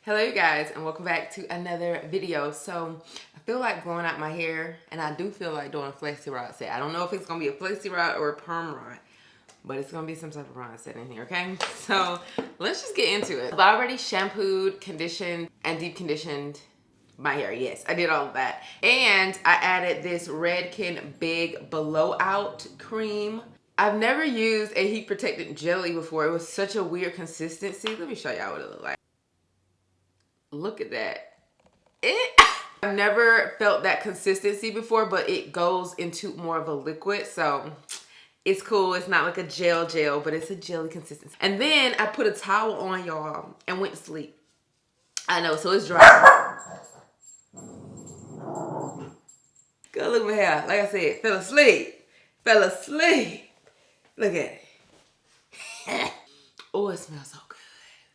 Hello you guys, and welcome back to another video. So I feel like blowing out my hair, and I do feel like doing a flexi rod set. I don't know if it's gonna be a flexi rod or a perm rod, but it's gonna be some type of rod set in here, okay? So let's just get into it. I've already shampooed, conditioned, and deep conditioned my hair. Yes, I did all of that. And I added this Redken Big Blowout Cream. I've never used a heat protectant jelly before. It was such a weird consistency. Let me show y'all what it looked like. Look at that. I've never felt that consistency before, but it goes into more of a liquid, so it's cool. It's not like a gel, but it's a jelly consistency. And then I put a towel on, y'all, and went to sleep. I know, so it's dry. Go look at my hair. Like I said, fell asleep. Fell asleep. Look at it. Oh, it smells so good.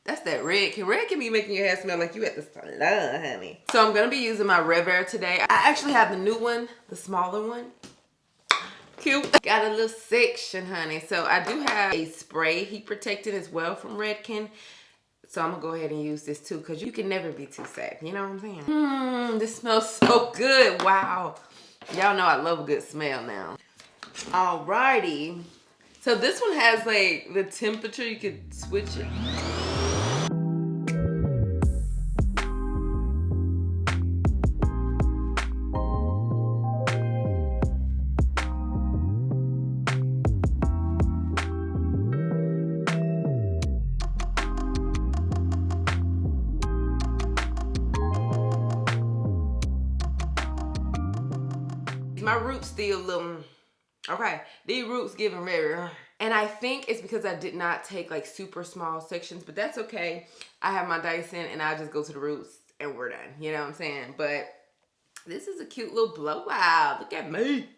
That's that Redken. Redken be making your hair smell like you at the salon, honey. So I'm gonna be using my Rev today. I actually have the new one, the smaller one. Cute. Got a little section, honey. So I do have a spray heat protectant as well from Redken. So I'm gonna go ahead and use this too, because you can never be too sad. You know what I'm saying? This smells so good. Wow. Y'all know I love a good smell now. Alrighty. So this one has like the temperature. You could switch it. My roots still little, okay, these roots giving very, and I think it's because I did not take like super small sections, but that's okay. I have my Dyson and I just go to the roots and we're done, you know what I'm saying? But this is a cute little blowout. Look at me.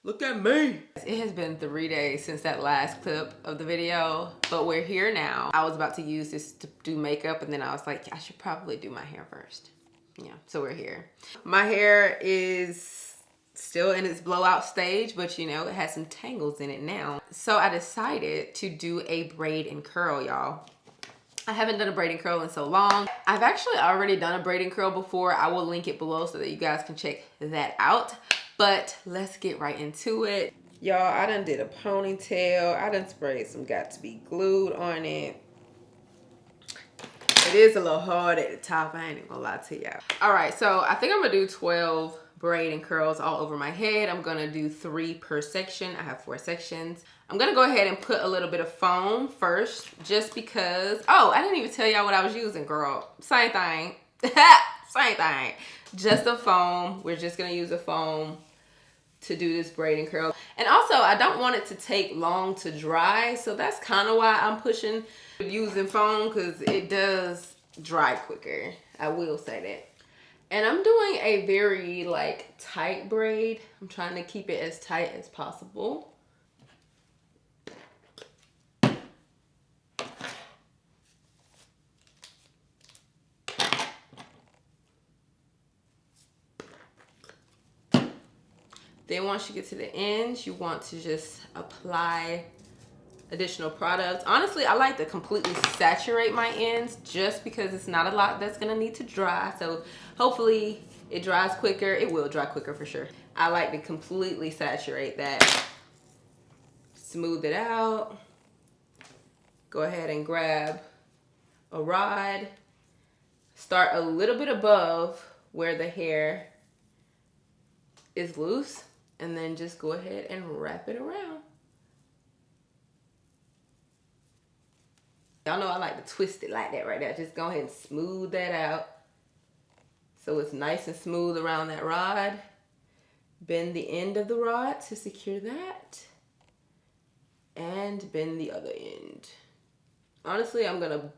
Look at me. It has been 3 days since that last clip of the video, but we're here now. I was about to use this to do makeup, and then I was like, I should probably do my hair first. Yeah, so we're here. My hair is still in its blowout stage, but you know, it has some tangles in it now. So I decided to do a braid and curl, y'all. I haven't done a braid and curl in so long. I've actually already done a braid and curl before. I will link it below so that you guys can check that out. But let's get right into it. Y'all, I done did a ponytail. I done sprayed some Got To Be Glued on it. It is a little hard at the top, I ain't even gonna lie to y'all. All right, so I think I'm gonna do 12 braid and curls all over my head. I'm gonna do 3 per section. I have 4 sections. I'm gonna go ahead and put a little bit of foam first, just because, oh, I didn't even tell y'all what I was using, girl. Same thing, same thing. Just a foam. We're just gonna use a foam to do this braid and curl. And also, I don't want it to take long to dry, so that's kind of why I'm pushing using foam, because it does dry quicker. I will say that. And I'm doing a very like tight braid. I'm trying to keep it as tight as possible. Then once you get to the ends, you want to just apply additional products. Honestly, I like to completely saturate my ends just because it's not a lot that's gonna need to dry. So hopefully it dries quicker. It will dry quicker for sure. I like to completely saturate that. Smooth it out. Go ahead and grab a rod. Start a little bit above where the hair is loose, and then just go ahead and wrap it around. Y'all know I like to twist it like that right there. Just go ahead and smooth that out so it's nice and smooth around that rod. Bend the end of the rod to secure that, and bend the other end. Honestly, I'm gonna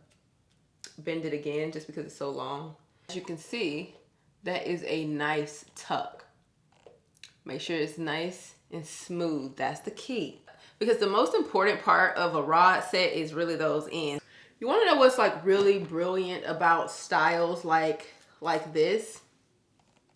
bend it again just because it's so long. As you can see, that is a nice tuck. Make sure it's nice and smooth. That's the key. Because the most important part of a rod set is really those ends. You want to know what's like really brilliant about styles like this?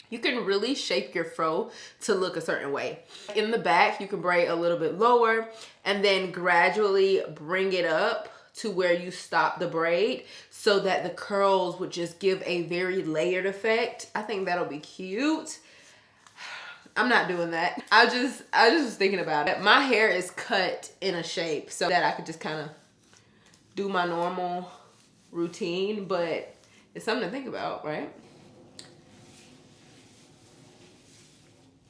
You can really shape your fro to look a certain way. In the back, you can braid a little bit lower and then gradually bring it up to where you stop the braid so that the curls would just give a very layered effect. I think that'll be cute. I'm not doing that. I just was thinking about it. My hair is cut in a shape so that I could just kind of do my normal routine, but it's something to think about, right?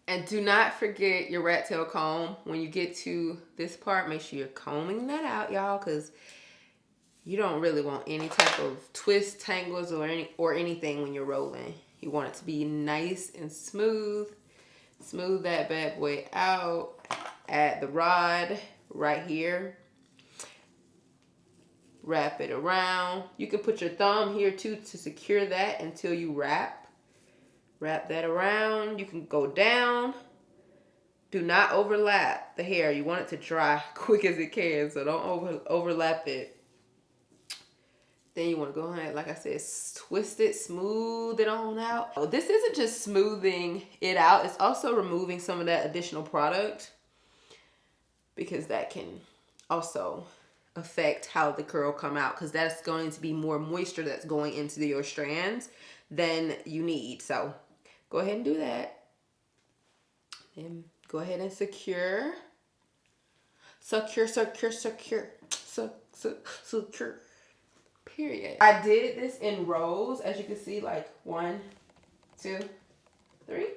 And do not forget your rat tail comb. When you get to this part, make sure you're combing that out, y'all, because you don't really want any type of twists, tangles, or anything when you're rolling. You want it to be nice and smooth. Smooth that bad boy out. Add the rod right here. Wrap it around. You can put your thumb here too to secure that until you wrap. Wrap that around. You can go down. Do not overlap the hair. You want it to dry quick as it can, so don't overlap it. Then you want to go ahead, like I said, twist it, smooth it on out. Oh, this isn't just smoothing it out. It's also removing some of that additional product because that can also affect how the curl come out, because that's going to be more moisture that's going into your strands than you need. So go ahead and do that. Then go ahead and secure. Secure. Period. I did this in rows, as you can see, like 1, 2, 3.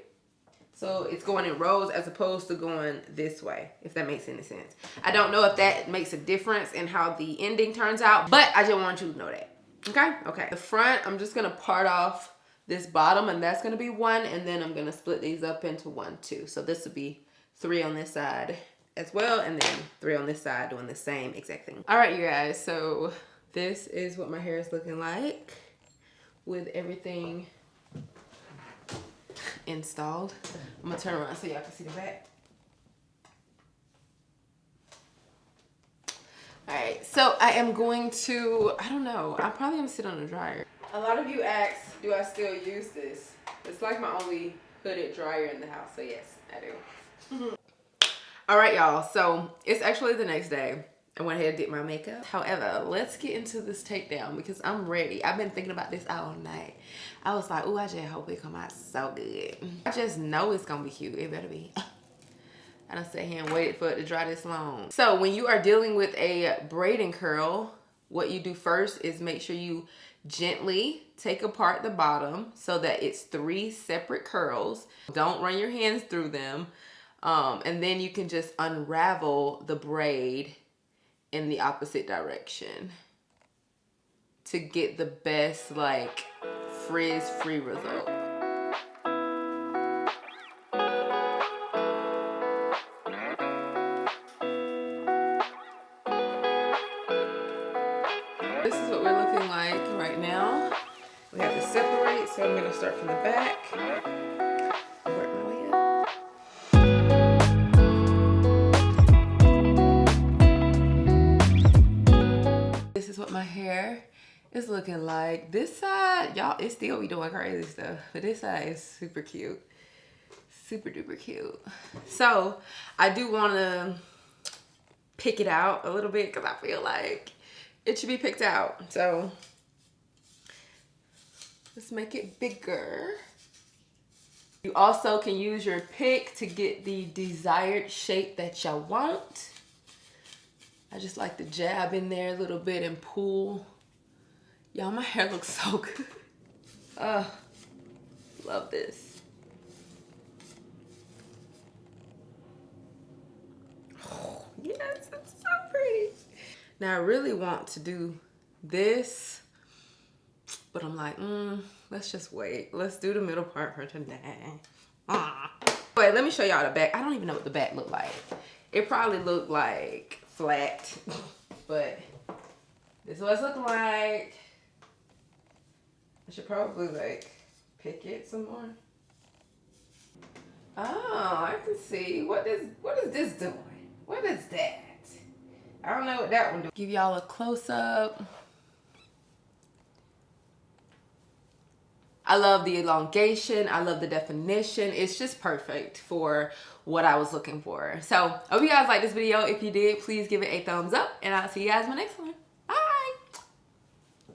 So it's going in rows as opposed to going this way, if that makes any sense. I don't know if that makes a difference in how the ending turns out, but I just want you to know that. Okay? Okay. The front, I'm just going to part off this bottom, and that's going to be 1, and then I'm going to split these up into 1, 2. So this would be 3 on this side as well, and then 3 on this side doing the same exact thing. All right, you guys. So this is what my hair is looking like with everything installed. I'm gonna turn around so y'all can see the back. All right, so I am going to, I don't know, I'm probably gonna sit on the dryer. A lot of you ask, do I still use this? It's like my only hooded dryer in the house, so yes, I do. All right, y'all, so it's actually the next day. I went ahead and did my makeup. However, let's get into this takedown because I'm ready. I've been thinking about this all night. I was like, oh, I just hope it come out so good. I just know it's gonna be cute. It better be. I done sat here and waited for it to dry this long. So when you are dealing with a braid and curl, what you do first is make sure you gently take apart the bottom so that it's 3 separate curls. Don't run your hands through them. And then you can just unravel the braid in the opposite direction to get the best like frizz-free result. This is what we're looking like right now. We have to separate, so I'm going to start from the back. Work my way up. This is what my hair is looking like. This side, y'all, it still be doing crazy stuff, but this side is super cute. Super duper cute. So I do want to pick it out a little bit because I feel like it should be picked out. So let's make it bigger. You also can use your pick to get the desired shape that y'all want. I just like to jab in there a little bit and pull. Y'all, my hair looks so good. Love this. Oh, yes, it's so pretty. Now I really want to do this, but I'm like, let's just wait. Let's do the middle part for today. Wait, let me show y'all the back. I don't even know what the back looked like. It probably looked like flat, but this is what it's looking like. I should probably like pick it some more. Oh, I can see. What is this doing? What is that? I don't know what that one does. Give y'all a close-up. I love the elongation. I love the definition. It's just perfect for what I was looking for. So I hope you guys liked this video. If you did, please give it a thumbs up, and I'll see you guys in my next one.